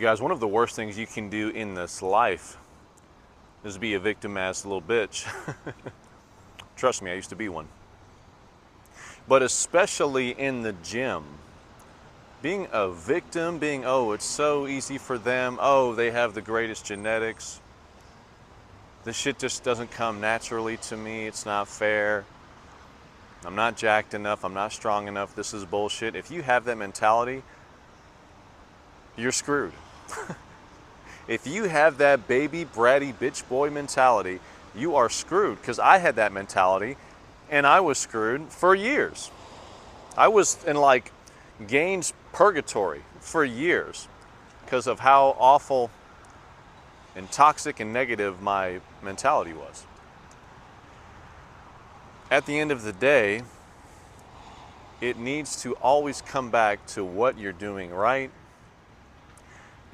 guys, one of the worst things you can do in this life is be a victim-ass little bitch. Trust me, I used to be one. But especially in the gym, being a victim, oh, it's so easy for them, oh, they have the greatest genetics, this shit just doesn't come naturally to me, it's not fair, I'm not jacked enough, I'm not strong enough, this is bullshit. If you have that mentality, you're screwed. If you have that baby, bratty, bitch boy mentality, you are screwed. Because I had that mentality, and I was screwed for years. I was in like gains purgatory for years because of how awful and toxic and negative my mentality was. At the end of the day, it needs to always come back to what you're doing right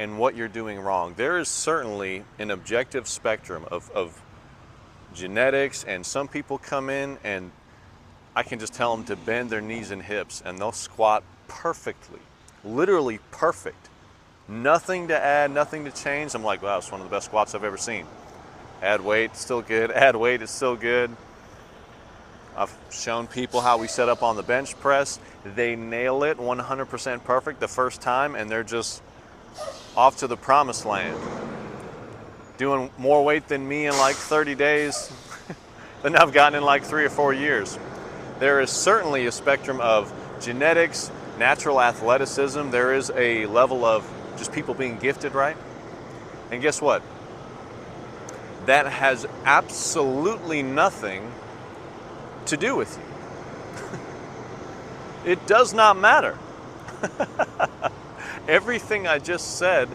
and what you're doing wrong. There is certainly an objective spectrum of genetics, and some people come in and I can just tell them to bend their knees and hips and they'll squat perfectly, literally perfect. Nothing to add, nothing to change. I'm like, wow, it's one of the best squats I've ever seen. Add weight, still good. Add weight, it's still good. I've shown people how we set up on the bench press. They nail it 100% perfect the first time, and they're just off to the promised land. Doing more weight than me in like 30 days than I've gotten in like 3 or 4 years. There is certainly a spectrum of genetics, natural athleticism. There is a level of just people being gifted, right? And guess what? That has absolutely nothing to do with you. It does not matter. Everything I just said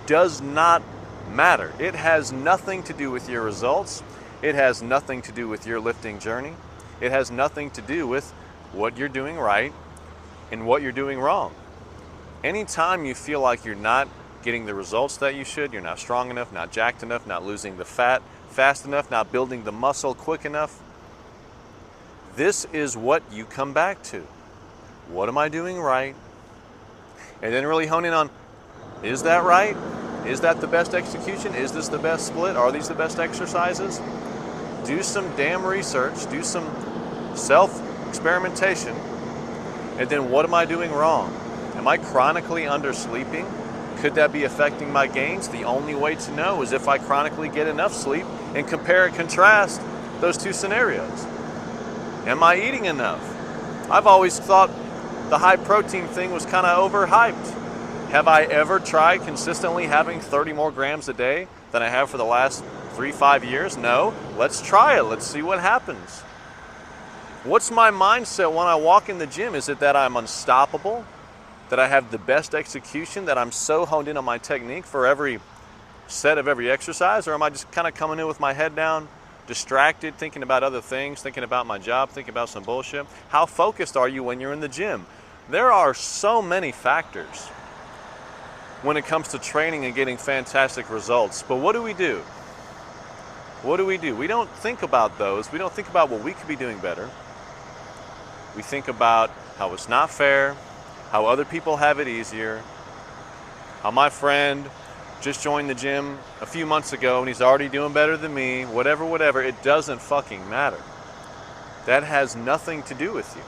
does not matter. It has nothing to do with your results. It has nothing to do with your lifting journey. It has nothing to do with what you're doing right and what you're doing wrong. Anytime you feel like you're not getting the results that you should, you're not strong enough, not jacked enough, not losing the fat fast enough, not building the muscle quick enough, this is what you come back to. What am I doing right? And then really hone in on, is that right? Is that the best execution? Is this the best split? Are these the best exercises? Do some damn research, do some self-experimentation, and then what am I doing wrong? Am I chronically undersleeping? Could that be affecting my gains? The only way to know is if I chronically get enough sleep and compare and contrast those two scenarios. Am I eating enough? I've always thought the high protein thing was kind of overhyped. Have I ever tried consistently having 30 more grams a day than I have for the last 3-5 years? No. Let's try it. Let's see what happens. What's my mindset when I walk in the gym? Is it that I'm unstoppable? That I have the best execution? That I'm so honed in on my technique for every set of every exercise? Or am I just kind of coming in with my head down, distracted, thinking about other things, thinking about my job, thinking about some bullshit? How focused are you when you're in the gym? There are so many factors when it comes to training and getting fantastic results. But what do we do? What do? We don't think about those. We don't think about what we could be doing better. We think about how it's not fair, how other people have it easier, how my friend just joined the gym a few months ago and he's already doing better than me, whatever. It doesn't fucking matter. That has nothing to do with you.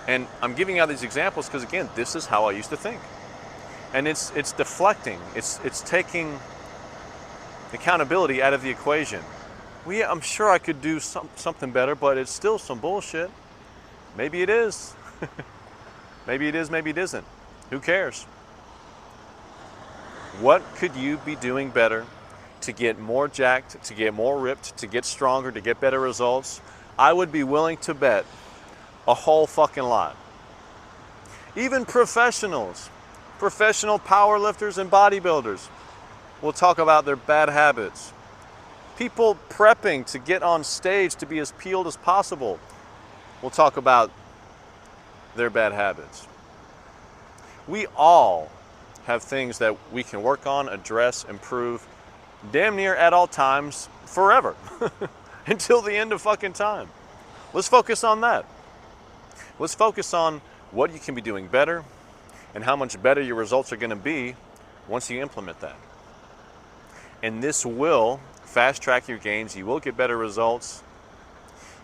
And I'm giving out these examples because, again, this is how I used to think. And it's deflecting. It's taking accountability out of the equation. Well, yeah, I'm sure I could do something better, but it's still some bullshit. Maybe it is. Maybe it is, maybe it isn't. Who cares? What could you be doing better to get more jacked, to get more ripped, to get stronger, to get better results? I would be willing to bet a whole fucking lot. Even professionals, professional power lifters and bodybuilders will talk about their bad habits. People prepping to get on stage to be as peeled as possible will talk about their bad habits. We all have things that we can work on, address, improve, damn near at all times, forever, until the end of fucking time. Let's focus on that. Let's focus on what you can be doing better and how much better your results are going to be once you implement that. And this will fast track your gains. You will get better results.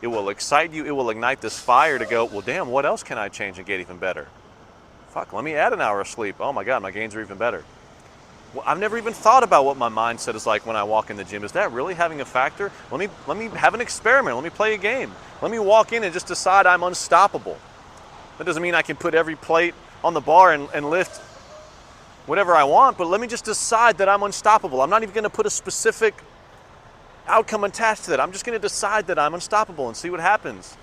It will excite you. It will ignite this fire to go, well, damn, what else can I change and get even better? Fuck, let me add an hour of sleep. Oh my God, my gains are even better. Well, I've never even thought about what my mindset is like when I walk in the gym. Is that really having a factor? Let me have an experiment. Let me play a game. Let me walk in and just decide I'm unstoppable. That doesn't mean I can put every plate on the bar and lift whatever I want, but let me just decide that I'm unstoppable. I'm not even going to put a specific outcome attached to that. I'm just going to decide that I'm unstoppable and see what happens.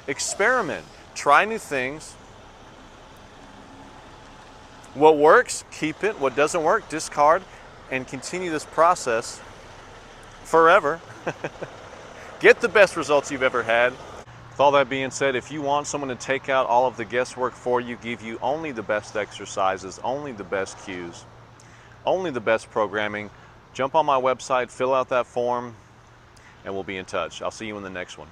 Experiment. Try new things. What works, keep it. What doesn't work, discard, and continue this process forever. Get the best results you've ever had. With all that being said, if you want someone to take out all of the guesswork for you, give you only the best exercises, only the best cues, only the best programming, jump on my website, fill out that form, and we'll be in touch. I'll see you in the next one.